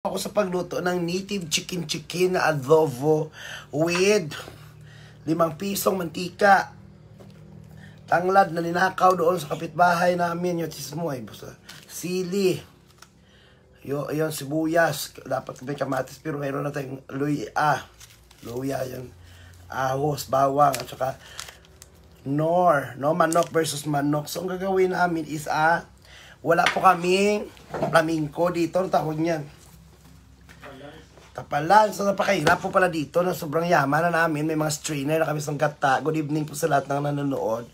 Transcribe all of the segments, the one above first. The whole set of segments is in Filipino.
Ako sa pagluto ng native chicken na adobo with 5 pisong mantika. Tanglad na ninakaw doon sa kapitbahay namin. Yung tismoy. Sili. Yung sibuyas. Dapat may kamatis pero mayroon na tayong luya. Luya yung ahos, bawang at saka manok versus manok. So ang gagawin namin is wala po kaming flamingo dito. Ang tawag niyan. Kapalan. So, napakahirap po pala dito na sobrang yaman na namin. May mga strainer na kami sa gata. Good evening po sa lahat ng nanonood.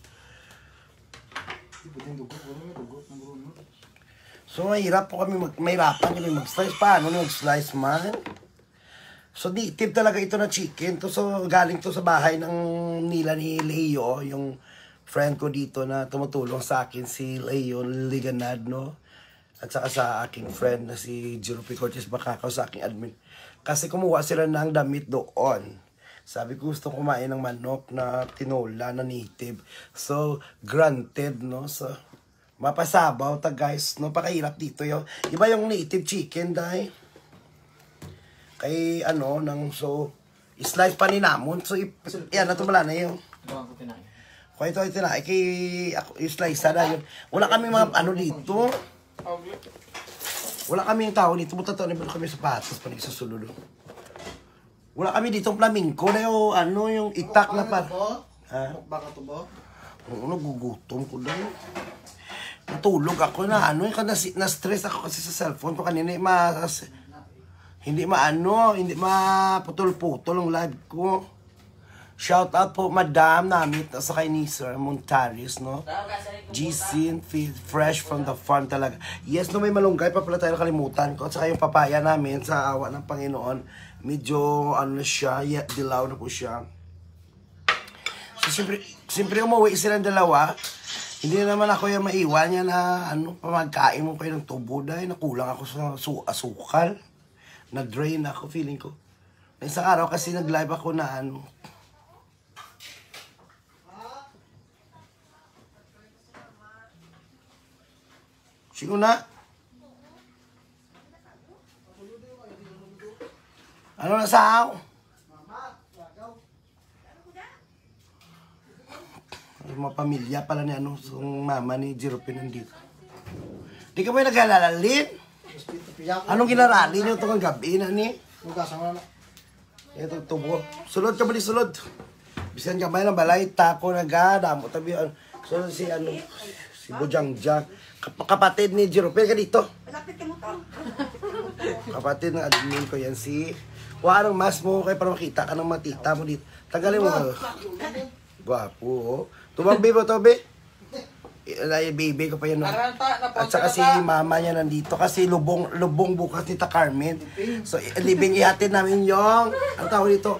So, mahirap po kami mahirapan kami mag-slice. Paano mag-slice man? So, tip talaga ito na chicken. So, galing to sa bahay ng nila ni Leo, yung friend ko dito na tumutulong sa akin, si Leo Liganad, no? At saka sa aking friend na si Jerope Cortez Bacacao, sa aking admin. Kasi kumuha sila ng damit doon. Sabi ko gusto kumain ng manok na tinola na native. So, granted, no? So, mapasabaw ta guys. No? Pakahirap dito yung iba yung native chicken dahil kay so, slice pa ni namon. So, yan, natumala na yun. Kaya ito tinahin. Kay slice na yun. Wala kami mga dito. Wala kami yung tao dito. Buta to, nabalo kami sapatos pa nagsasulod. Wala kami dito flamingo na yung itak na pa. Ha? Baka to ba? Oo, nagugutom ko daw. Natulog ako na na-stress ako kasi sa cellphone ko kanina. Hindi maputol-putol ang live ko. Shout out po madam namin sa kay ni Sir Montaris, no? GC fresh from the farm talaga. Yes, no, may malunggay pa pala tayo nakalimutan ko. At saka yung papaya namin sa awa ng Panginoon, medyo siya, dilaw na po siya. So siyempre umuwi silang dalawa. Hindi na naman ako yung maiwan niya na pamagkain mo kayo ng tubo dahil nakulang ako sa asukal. Nag-drain ako, feeling ko. Isang araw kasi nag-live ako na Sigo na. Ano na sao? Mga pamilya pala ni yung mama ni Jerope nandito. Di ka ba yung nag-alalin? Anong ginarali niyo itong gabi na ni? Ito tubo. Sulod ka ba ni sulod? Bisan ka ba ng balay, tako nagadamo. Tabi, sulod si Bojangjang. Kapatid ni Jerope ka dito. Kapatid ng admin ko yan si anong mas mo kayo para makita ka ng matita mo dito. Tagalin mo ka. Gwapo, oh. Tumambi mo, Tobe? Baby ko pa yan. At saka si mama niya nandito kasi lubong bukas ni Ta Carmen. So, libing ihatid namin yung ang tawag dito.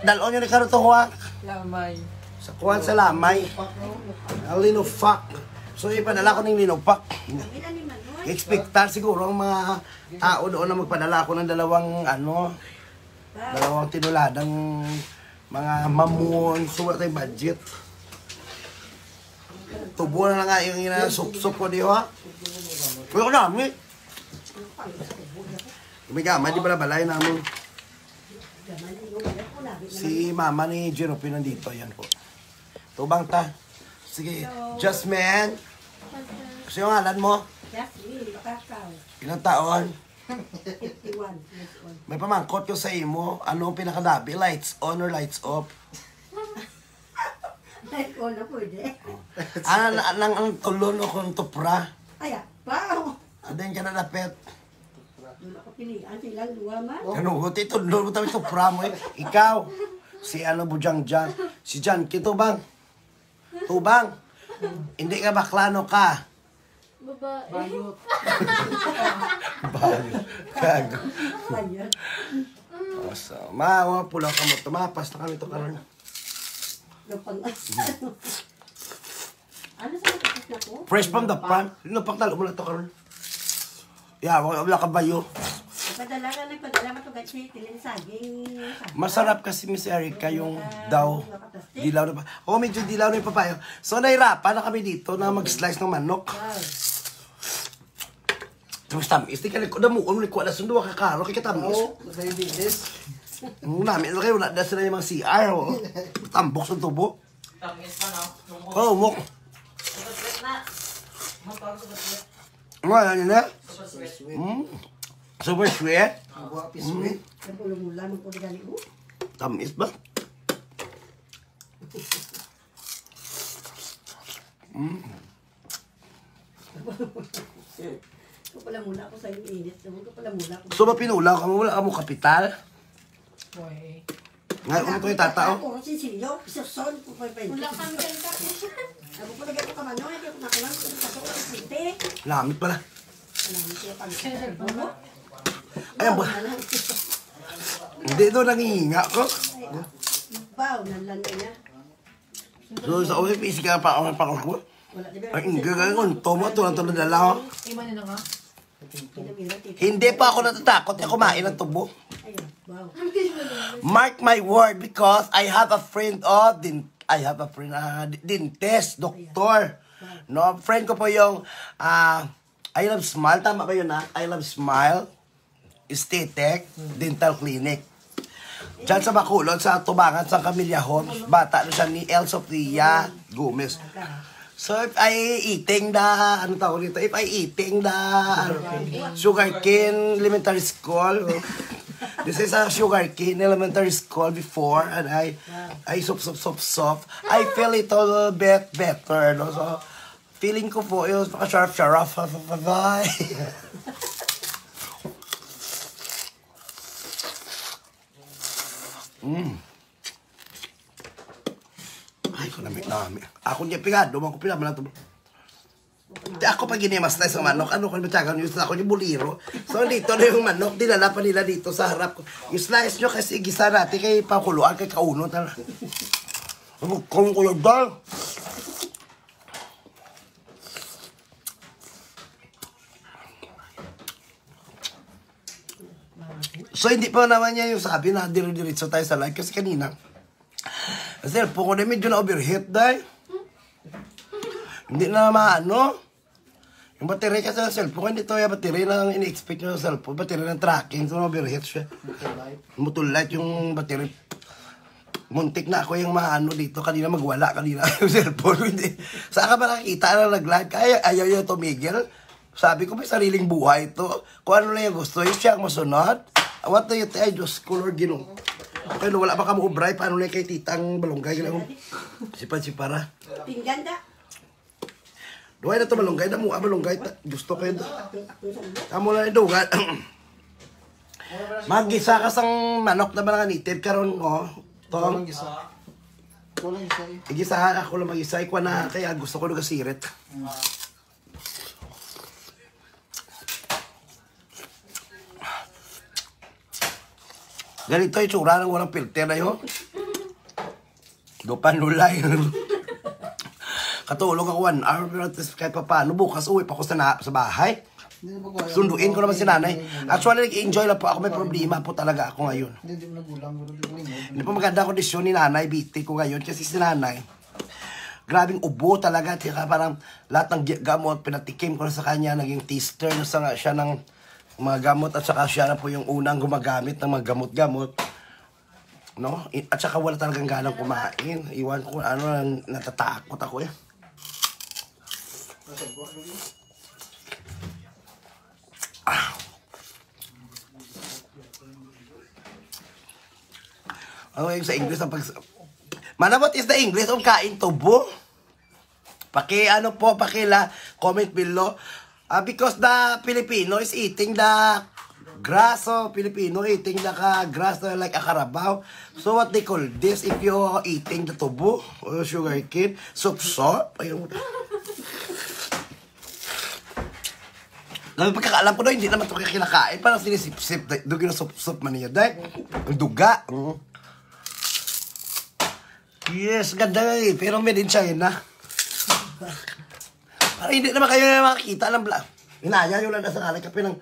Dalon yun ni Karuto Huwak. Lamay. Sa kuwan sa lamay. Linofak. So, ipadala ko ng linofak. Expectar siguro ang mga tao doon na magpadala ako ng dalawang tinuladang mga mamon. So, wala tayong budget. Tubo na nga yung sup-sup ko diyo ha. Uy, ako namin. May gama, di ba nabalay namin? Si mama ni Jerope nandito. Yan po. Tubang ta. Sige. Jasmine. Kasi yung ngalan mo? Ilang taon? 51. May pamangkot ko sa imo. Ano ang pinakadabi? Lights on or lights off? Lights on na pwede. Ang tulon o kung tupra? Ay, pao. Adin ka na dapet. Nakapilian silang duwa man. Kanugot ito. Tulon mo tayo tupra mo eh. Ikaw. Si Bujangjang. Si Jan. Kitubang. Tubang. Hindi ka baklano ka. Babae. Bayot. Bayot. Kago. Bayot. So, mga pulaw ka mo. Tumapas na kami ito karon. Ano sa kapit na po? Fresh from the farm. Napagtalo mo na ito karon. Yeah, wala ka bayo. Nagpadala ka ito gachi. Tilin saging. Masarap kasi Miss Erica yung dilaw na pa. Medyo dilaw na yung papayo. So, nahirapan na kami dito na mag-slice ng manok. Tapos tamis, di ka nagkudamuon, nagkuha na sundo, kakaro, kaya tamis. Oo, sa yung bilis. Namin, kayo, wala na sila yung mga CR, oh. Tambok sa tubo. Tamis pa, no? Oo, mo. Super sweet na. Matawag super sweet. Ano yun na? Super sweet. Sweet. Super sweet. Mabuha sweet. Ang pulong-mula, magpuligali ko. Tamis ba? Kapalamula ko sa yung init. Kapalamula ko. So, mapinulaw ka mo, wala ka mo kapital? Boy. Ngayon, ano ito yung tatao? Ako, sinsilyo, sison, pupay-pay. Wala kang ganda. Ako po lagay ko kamano, hindi ako nakulang. Kung kaso ko sa sinte. Lamit pala. Alam mo siya pang Ayan ba? Hindi doon nangihinga ko. Baw, nalan niya. So, sa uwi, pisik ka pa ako ko. Wala, di ba? Ay, hindi ka kung tomo, ito lang ito nadala ko. Iman nila nga. Hindi pa ako natatakot na kumain ng tubo. Ayun, baw. Mark my word, because I have a friend dentist, doktor. No, friend ko po yung I Love Smile, tama ba yun I Love Smile Aesthetic Dental Clinic. Diyan sa Bacolod, sa Tubangan, sa Camilla Homes, bata na siya ni El Sofia Gomez. So if I eating the, ano tawag dito? If I eating the sugarcane elementary school, this is a sugarcane elementary school before, and I sup, I feel it a little bit better, no? So, feeling ko po yung maka-sharp, bye. Ay, ko nami. Ako niya pigado, man ko pinaman ito. Di ako pag ginimas na isang manok, ano ko yung matyagan yung ako yung buliro. So, dito na yung manok, dinala pa nila dito sa harap ko. Yung slice nyo kasi gisa natin kay pakuluan, kay kauno. Kung ko yung dal. So, hindi pa naman niya yung sabi na dire-diretso tayo sa live. Kasi kanina, cellphone ko na medyo na overheat dahil. Hindi na maano. Yung battery kasi ng cellphone, hindi to yung battery na ini-expect nyo sa cellphone. Battery ng tracking, so overheat siya. Mutulight yung battery. Muntik na ako yung maano dito. Kanina magwala, kanina yung cellphone. Hindi. Saan ka ba nakikita na nag-live? Kaya ayaw yung tumigil. Sabi ko, may sariling buhay to. Kung ano lang yung gusto, yung siya ang masunod. What do you think? Ay, Diyos ko, Lord, ginong. Pero wala pa ka mo ubray, paano na kay titang balonggay? Sipara. Pingganda. Duhay na ito malunggay, damo malunggay. Gusto ko yun. Amo na ito, mag-gisa ka sang manok na ba nakanitib karon ko. Walang gisa. Walang gisa eh. Igisahan ako lang mag-isa. Ikwa na, kaya gusto ko nung kasirit. Ganito yung tsura ng walang filter na yun. Dopanulay. Katulog ako 1 hour, pero kahit pa paano, bukas uwi pa ako sa bahay. Sunduin ko naman si nanay. Actually, nag-enjoy lang po ako. May problema po talaga ako ngayon. Hindi mo nagulang. Hindi po maganda kondisyon ni nanay, biti ko ngayon. Kasi si nanay, grabing ubo talaga. Kaya parang lahat ng gamot, pinatikim ko na sa kanya. Naging taster na siya ng mga gamot. At saka siya na po yung unang gumagamit ng mga gamot-gamot. No? At saka wala talagang ganang kumain. Iwan ko ano, natatakot ako eh. Ano yung sa English ang pag... Mana, what is the English of kain tubo? Ano po, comment below. Because the Filipino is eating the grass, so Filipino eating the grass like a carabao. So what they call this, if you are eating the tubo, or sugar cane, soup. Ayun. Dahil pagkakaalam ko na, hindi naman ito kinakain. Parang sinisip-sip, doon ginasup-sup man niya. Dahil, ang duga. Yes, ganda nga eh. Pero made in China. Parang hindi naman kayo na makikita ng vlog. Inaya yung lang nasa kape ng...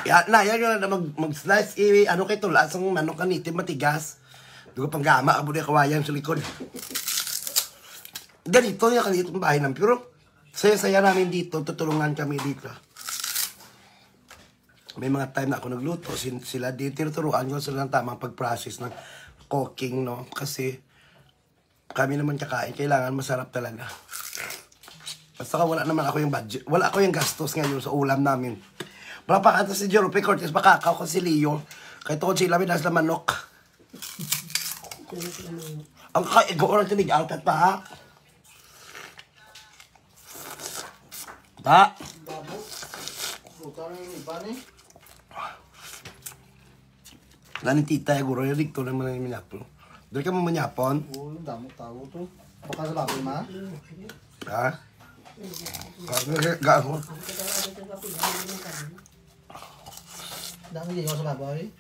Inaya yung lang na mag-slice. Ano kayo tula, asang manok ka nitim matigas. Dugo pang gama, abo na kawayan sa likod. Ganito yung kanitong bahay ng puro. Saya namin dito, tutulungan kami dito. May mga time na ako nagluto, sila dito, tinuturuan ko sila ng tamang pag-process ng cooking, no? Kasi kami naman kakain, kailangan masarap talaga. Basta wala naman ako yung budget, wala ako yung gastos ngayon sa ulam namin. Wala pa kata si Jerope Cortez, makakaw ko si Leo, kahit ako sila may nasa manok. Ang kaigo ko lang tinig-alkat pa, ha? Ta? Babo. Buta na yung iba ni. Nani tita ya guro, dito naman na yung minapon. Dali ka mo manyapon? Oo, yung damot tao to. Baka sa baboy ma. Ha? Gago. Dami din ako sa baboy.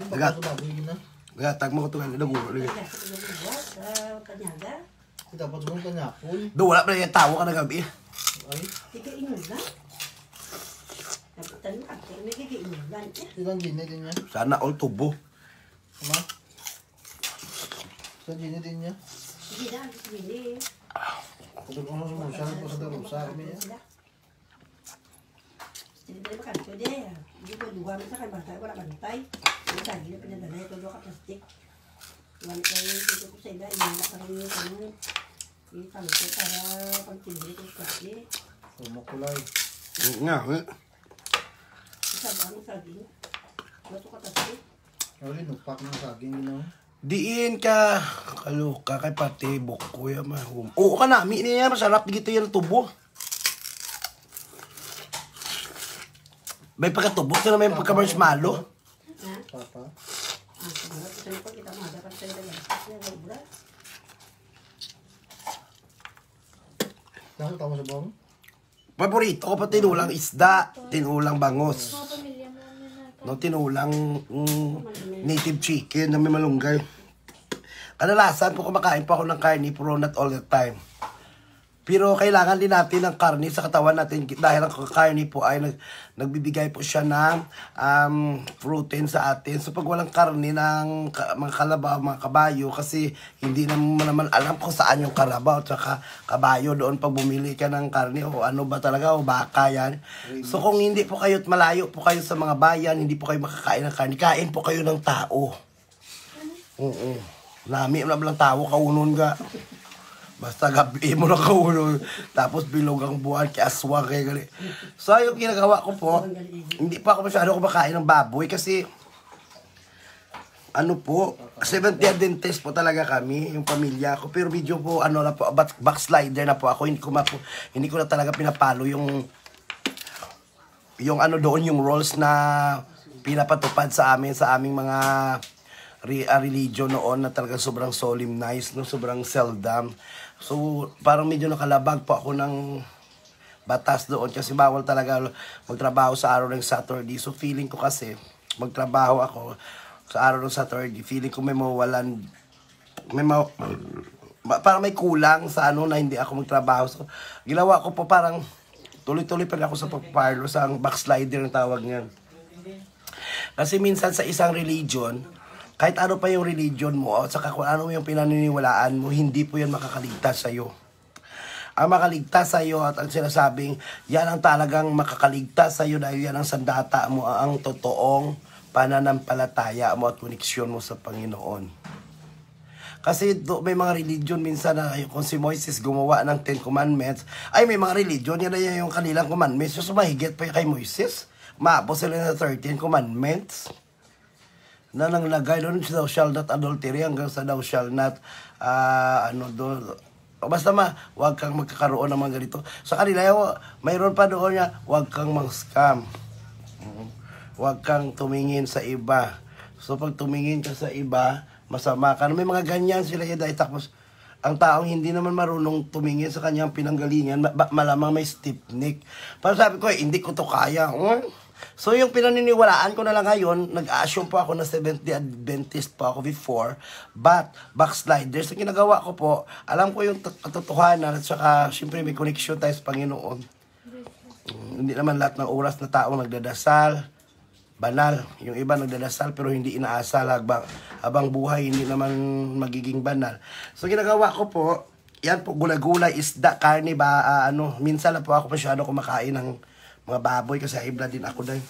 Yung baka sa baboy yun na. Gatag mo ko ito nga, naguro. Kanyaga. Dapat mo kanya pool. Do, wala pa na yung tawo ka na gabi. Ay, Kikainulan. Nabutan mo ako. May kikainulan. ilang gini din niya. Sana all tubo. Ma? Ilang gini din niya. Sige na, sige. Kung ano sumusya, kung sa darusa kami niya. Sige na makanto niya. Hindi ko duwa mo sa kay bantay. Wala bantay. Yung sagi na pinadala. Ito doon ka plastic. Wala kayo dito ko sa ila. Iyan na kami yung tanong. Itang ko para pagtindi ko sa kaki. Sumukulay. Nga, eh. Isa ba ang saging? Bato ka tasik. Ano rin, nupak ng saging ginawa. Diin ka, kaluka kay pati buko ya mahum. Oo ka nami niya, masarap dito yung tubo. May pagkatubo sila may pagka-marshmallow. Ha? Papa. Ah, siguro ito na pag kita mo. Dapat sa'yo na yan. Kasi yung obra. Nakita mo sa bong? Paborito ko pa tinulang isda, tinulang bangos. No, tinulang native chicken na may malunggay. Kadalasan po kumakain po ako ng karne, pero not all the time. Pero kailangan din natin ng karne sa katawan natin dahil ang karne po ay nagbibigay po siya ng protein sa atin. So pag walang karne ng mga kalabaw, mga kabayo, kasi hindi naman alam kung saan yung kalabaw at saka kabayo doon pag bumili ka ng karne o ano ba talaga o baka yan. So kung hindi po kayo malayo po kayo sa mga bayan, hindi po kayo makakain ng karne, kain po kayo ng tao. Oo. Nami na lang tao kaunon ga. Basta gabi mo na kaulo, tapos bilog ang buwan, kaya aswang kaya gali. So, yung ginagawa ko po, hindi pa ako masyado kumakain ng baboy kasi, ano po, 70th Adventist po talaga kami, yung pamilya ko. Pero medyo po, ano na po, backslider na po ako, hindi ko na talaga pinapalo yung ano doon, yung roles na pinapatupad sa aming mga religion noon na talaga sobrang solemnize, no? Sobrang seldom. So, parang medyo nakalabag po ako ng batas doon kasi bawal talaga magtrabaho sa araw ng Saturday. So, feeling ko kasi magtrabaho ako sa araw ng Saturday. Feeling ko may mawalan, parang may kulang sa ano na hindi ako magtrabaho. So, ginawa ko po parang tuloy-tuloy pa rin ako sa pagparlo, sa backslider ng tawag niyan. Kasi minsan sa isang religion, kahit ano pa yung religion mo, at saka kung ano yung pinaniniwalaan mo, hindi po yan makakaligtas sa'yo. Ang makaligtas sa'yo at ang sinasabing, yan ang talagang makakaligtas sa'yo dahil yan ang sandata mo, ang totoong pananampalataya mo at koneksyon mo sa Panginoon. Kasi may mga religion minsan na kung si Moises gumawa ng 10 Commandments, ay may mga religion, yan na yan yung kanilang commandments. So mahigit pa kay Moises, maabot sila ng 13 Commandments. Na nanglagay doon, thou shall not adultery hanggang sa thou shall not, basta huwag kang magkakaroon ng mga ganito. Sa kanila, mayroon pa doon niya, huwag kang mag-scam. Huwag kang tumingin sa iba. So, pag tumingin ka sa iba, masama ka. May mga ganyan sila yun dahil tapos, ang taong hindi naman marunong tumingin sa kanyang pinanggalingan, malamang may stiff neck. Parang sabi ko, hindi ko to kaya. So, yung pinaniniwalaan ko na lang ngayon, nag-assume po ako na 70th Adventist po ako before, but backsliders, ang ginagawa ko po, alam ko yung katotohanan at saka, syempre may connection tayo sa Panginoon. Hindi naman lahat ng oras na tao nagdadasal, banal. Yung iba nagdadasal pero hindi inaasal habang buhay, hindi naman magiging banal. So, ginagawa ko po, Yan po, gulay-gulay, isda, karne ba, minsan lang po ako masyado kumakain ng mga baboy kasi high blood din ako dahil.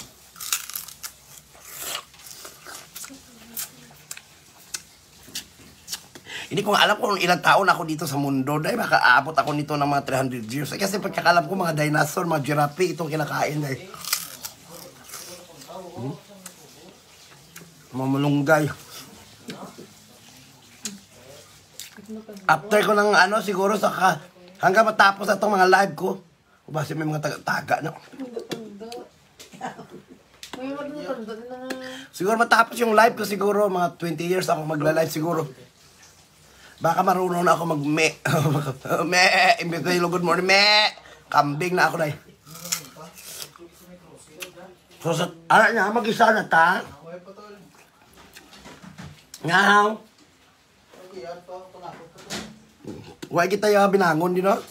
Hindi ko nga alam kung ilang taon ako dito sa mundo dahil baka aabot ako nito ng mga 300 years. Kasi pagkakalam ko mga dinosaur, mga giraffe, itong kinakain dahil. Mga malunggay. After ko ng siguro hanggang matapos na itong mga live ko. Basta may mga taga na. Siguro matapos yung live ko siguro, mga 20 years ako magla-live siguro. Baka marunong na ako mag-me. Imbit ko yung good morning, me. Kambing na ako na eh. So, niya, mag-isa na ta. Ngaw. Huwag kita yung binangon din, no?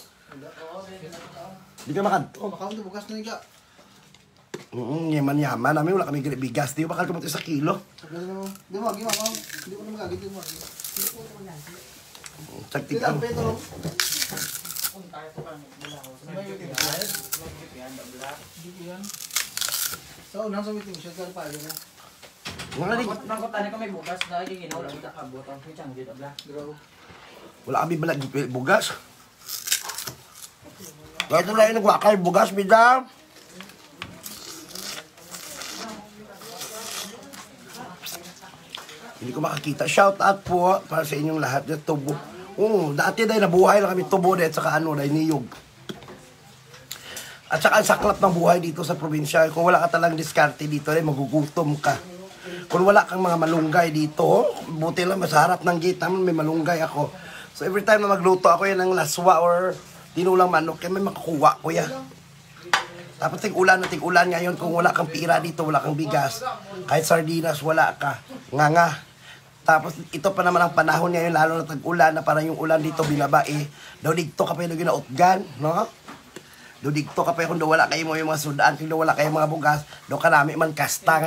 Di ka makanto. Makanto, bukas na nga. Yaman-yaman. Namin wala kami bigas. Di ba bakal kumunti sa kilo? Di mo, ginawa. Hindi mo na magagit. Di mo. Saktik Tidak, ang. Pedro. Sa unang sa meeting, siya ka pa na. Nangkotani ko may bukas na ginawa lang kita kabot ang puchang dito bla. Wala kami balag bugas. Kaya ito lang yung nagwakal bugas, bida. Hindi ko makakita. Shout out po para sa inyong lahat. Yung tubo. Dati dahil nabuhay lang kami tubo dahil saka dahil niyog. At saka ang saklap ng buhay dito sa probinsya. Kung wala ka talang diskarte dito, dahil magugutom ka. Kung wala kang mga malunggay dito, buti lang sa harap ng gate naman may malunggay ako. So every time na magluto ako yan ng laswa or tinulang manok, may makakuha ko yan. Tapos tig-ulan ngayon kung wala kang pira dito, wala kang bigas. Kahit sardinas, wala ka. Nga. Tapos ito pa naman ang panahon ngayon, lalo na tag-ulan, na parang yung ulan dito binabae. Daw digto ka pa yung ginautgan, no? Daw digto ka pa kung daw wala kayo yung mga sudaan, kung daw wala kayo mga bugas, daw kanami man kasta.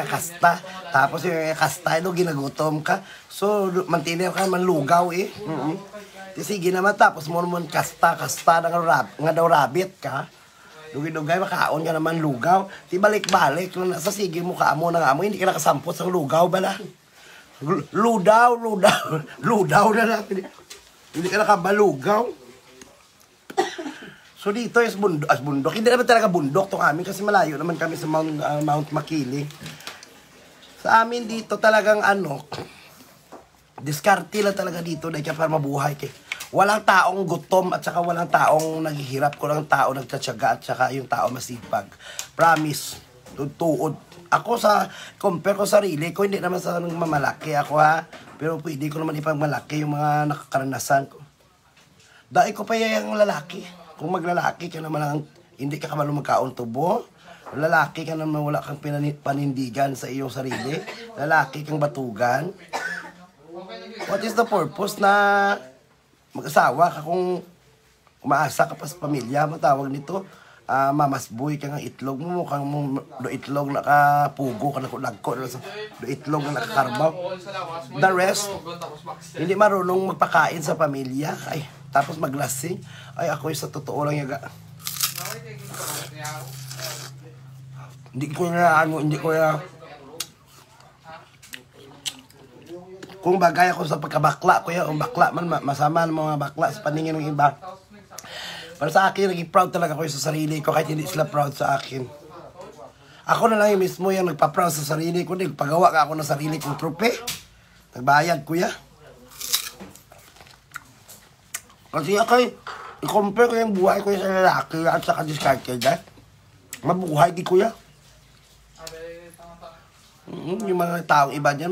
Tapos yung kasta, daw ginagutom ka. So, mantinir ka man lugaw eh. Sige naman, tapos mo naman kasta nga daw rabbit ka. Dugay-dugay, makaon ka naman lugaw. Di balik-balik, nasa sige mo ka mo na nga mo, hindi ka nakasampot sa lugaw bala. Ludaw na lang. Hindi ka nakabalugaw. So dito is bundok. Hindi naman talaga bundok to amin kasi malayo naman kami sa Mount Makiling. Sa amin dito talagang diskarte lang talaga dito dahil para mabuhay kay. Walang taong gutom at saka walang taong naghihirap. Kulang tao nagtatsaga at saka yung tao masipag. Promise. Tuod. Ako compare ko sarili ko, hindi naman sa mamalaki ako ha. Pero pwede ko naman ipagmalaki yung mga nakakaranasan ko. Dahil ko pa yung lalaki. Kung maglalaki ka naman hindi ka kabalo magkaon tubo. Lalaki ka naman wala kang panindigan sa iyong sarili. Lalaki kang batugan. What is the purpose na mag-asawa ka kung umaasa ka pa sa pamilya? Matawag nito, mamasboy ka ng itlog mo, mukhang do itlog nakapugo ka nakulagko, do itlog na nakakarbaw. The rest, hindi marunong magpakain sa pamilya. Ay, tapos maglasing. Ay, ako sa totoo lang yaga. Hindi ko kung bagay ako sa pagkabakla, kuya, ang bakla man, masama ng mga bakla sa paningin ng iba. Para sa akin, naging proud talaga ako sa sarili ko kahit hindi sila proud sa akin. Ako na lang yung mismo yung nagpa-proud sa sarili ko. Nagpagawa ka ako ng sarili kong trupe. Nagbayad, kuya. Kasi ako, i-compare ko yung buhay ko sa lalaki at sa discarded. Mabuhay di, kuya. Yung mga taong iba dyan,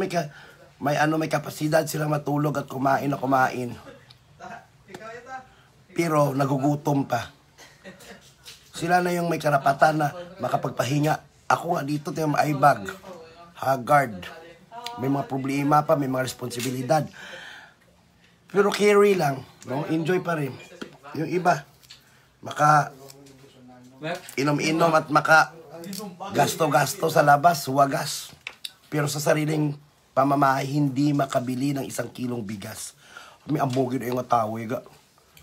may kapasidad sila matulog at kumain na kumain. Pero nagugutom pa. Sila na yung may karapatan na makapagpahinga. Ako nga dito, may bag, haggard. May mga problema pa, may mga responsibilidad. Pero carry lang, no? Enjoy pa rin. Yung iba, maka inom-inom at maka gasto-gasto sa labas, wagas. Pero sa sariling pamamahay, hindi makabili ng 1 kilong bigas. May ambogin ay nga tao,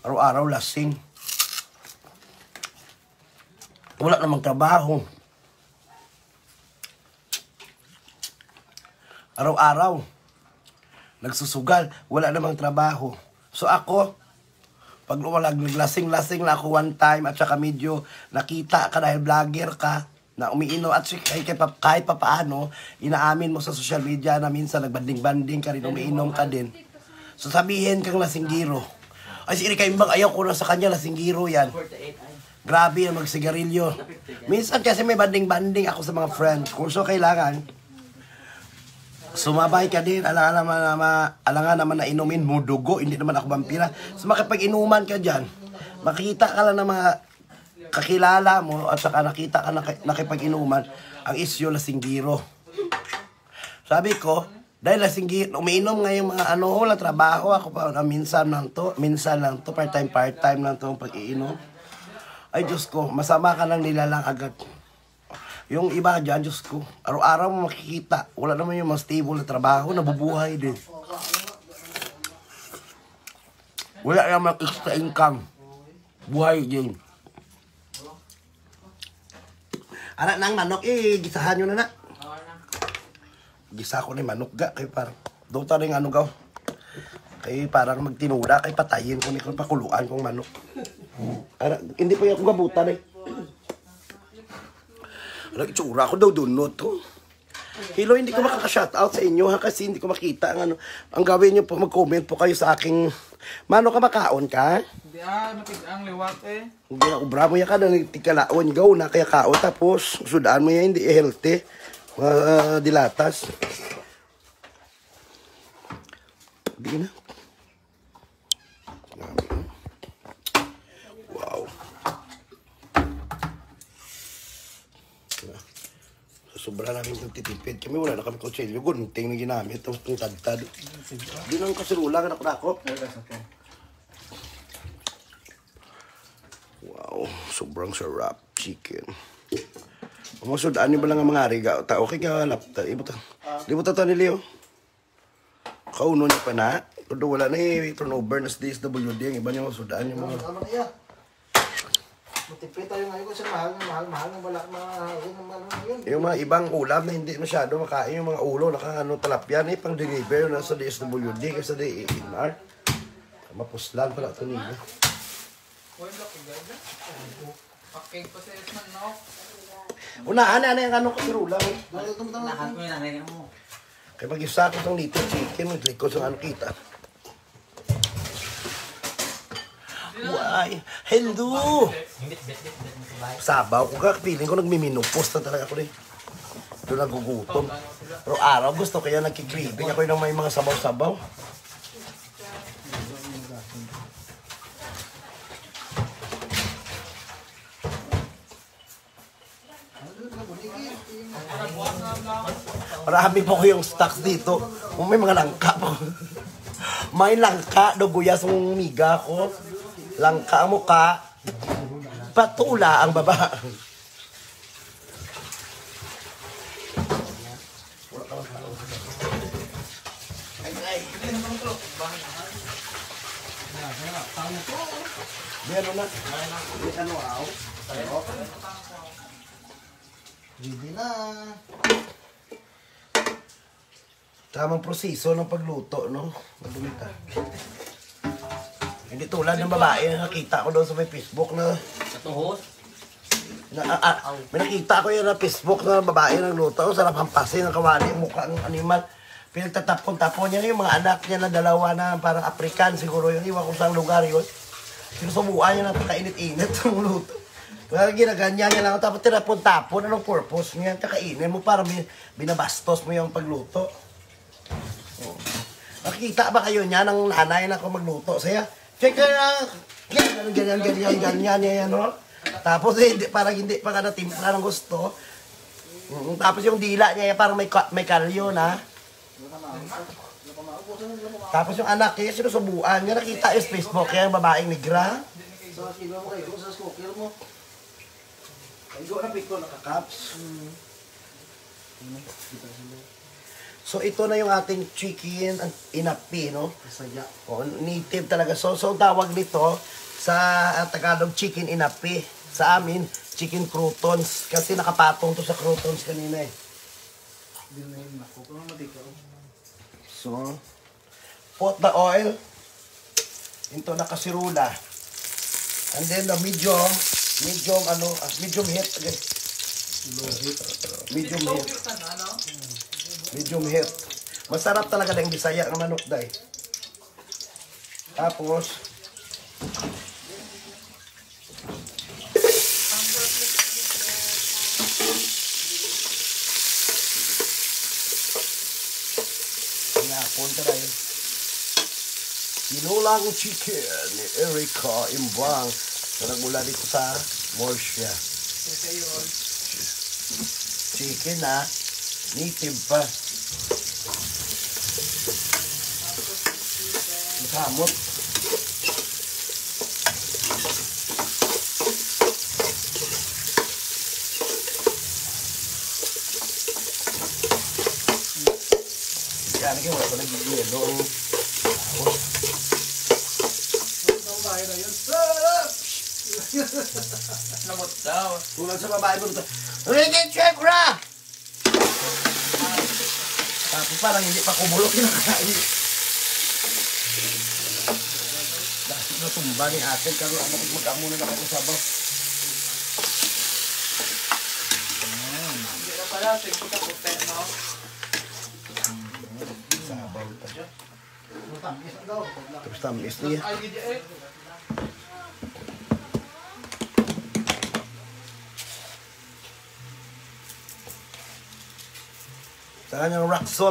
Araw-araw lasing. Wala namang trabaho. Araw-araw. Nagsusugal. Wala namang trabaho. So ako, pag naglasing-lasing na ako one time at saka medyo nakita ka dahil vlogger ka, na umiinom at kahit pa paano, inaamin mo sa social media na minsan nagbanding-banding ka rin, umiinom ka din. So sabihin kang lasinggiro. Ay, si Erika Imbang, ayaw ko na sa kanya, lasinggiro yan. Grabe yan, magsigarilyo. Minsan kasi may banding-banding ako sa mga friends. Kung so kailangan, sumabay ka din, alangan naman na inumin mo dugo, hindi naman ako vampira. So makipag-inuman ka dyan, makikita ka lang ng mga kakilala mo at saka nakita ka nakipag-inuman, ang isyo lasinggiro. Sabi ko, dahil lasinggiro, umiinom nga yung mga wala trabaho, ako pa minsan lang to, part-time lang to ang pag-iinom. Ay Diyos ko, masama ka lang nilalang agad. Yung iba dyan, Diyos ko, araw-araw mo makikita, wala naman yung mas stable na trabaho, nabubuhay din. Wala naman extra income. Buhay din. Anak ng manok, gisahan nyo na. Gisa ko na yung manok ga, kay parang, doon ta rin gaw. Kay parang magtinuda, kay patayin ko ni kung pakuluan kong manok. Hindi pa yung ako gabutan itsura ko daw doon to. Hello, hindi ko makaka-shoutout sa inyo ha, kasi hindi ko makita ang ang gawin nyo po, mag-comment po kayo sa aking, mano ka makaon ka? Hindi matig-ang liwat Hindi na, bravo yan ka, nagtikalaon, gaw na kaya kaon, tapos sudaan mo yan, hindi healthy, dilatas. Hindi na. Wow. Sobra namin itong titipid. Kami wala na kami kutsilyo. Gunting na ginamit. Tapos itong tagtad. Di nang kasirula. Anak-anak. Wow. Sobrang sarap. Chicken. Masudaan niyo ba lang ang mga ariga? Okay ka lapta. Di mo ta ni Leo? Kauno niya pa na. Pero wala na turnover na sa DSWD. Ang iba niya masudaan yung mga... Matipid tayo ngayon kasi mahal ng balak yun. Yung mga ibang ulam na hindi masyado makain, yung mga ulo, talapyan, pang deliver na sa DSWD kasi sa DENR. Mapuslan pala ito nila. Unahan na yung kasirula mo. Lahat ko yung nanay mo. Kaya mag-isa ko itong little chicken, maglikod sa kita. Why? Hello! Sabaw ko ka, feeling ko nagmiminupos na talaga ako rin. Doon nagugutom. Pero araw gusto kaya nagkikreeping ako yung may mga sabaw-sabaw. Marami po ko yung stocks dito. May mga langka po. May langka, duguyas ng miga ko. Langka ang mukha, patula ang baba. Meron na. Ready na. Tamang proseso ng pagluto, no? Madumita. Hindi tulad ng babae na nakita ko doon sa may Facebook na... Sa tuhos? May nakita ko yan na Facebook na babae ng luto. Sarap hampasin ng kawali, mukha ng animal. Pinagtatapon-tapon niya yung mga anak niya na dalawa na parang African siguro yun. Iwan ko saan lugar yun. Sinusubuan niya na pagkainit-init ng luto. Kaya ginaganyan niya lang. Tapos tinapon-tapon. Anong purpose niya? Kakainin mo para binabastos mo yung pagluto. Nakikita ba kayo niya ng nanay na ako magluto? Saya, check na ganyan yan, no? Tapos parang hindi pa ka natimpla ng gusto. Tapos yung dila niya parang may kalyo na. Tapos yung anak niya sinusubuan niya, nakita yung Facebook kaya yung babaeng negra. Sa kilo mo kayo, sa cooker mo. Kaigo na pito, nakakaps. So, ito na yung ating chicken inapi, no? Saya. O, native talaga. So, tawag nito sa Tagalog chicken inapi. Sa amin, chicken croutons. Kasi nakapatong to sa croutons kanina eh. Hindi na yun ako. Kung matikaw. So, put the oil into nakasirula. And then the medium heat. Okay. Low heat. Medium heat. Medium heat. Masarap talaga ng Bisaya ng manok day. Tapos, punta na yun. Sinulang chicken ni Erica Imbang na nagmula dito sa Morsha. Chicken na native pa. Kamot. Yan, kaya wala pa nag-yelo. Lamot daw. Tulang sa babae mo dito. Ricky Chekra! Tapos parang hindi pa kumulok yung nakain. Dahil na tumba ni atin, karoon ang mag-amuna na kayo sa baw. Hindi na pala, sige ka puti, no? Sabaw pa siya. Tamis na daw. Tapos tamis niya. Ay, hindi eh. Sa kanyang rock salt.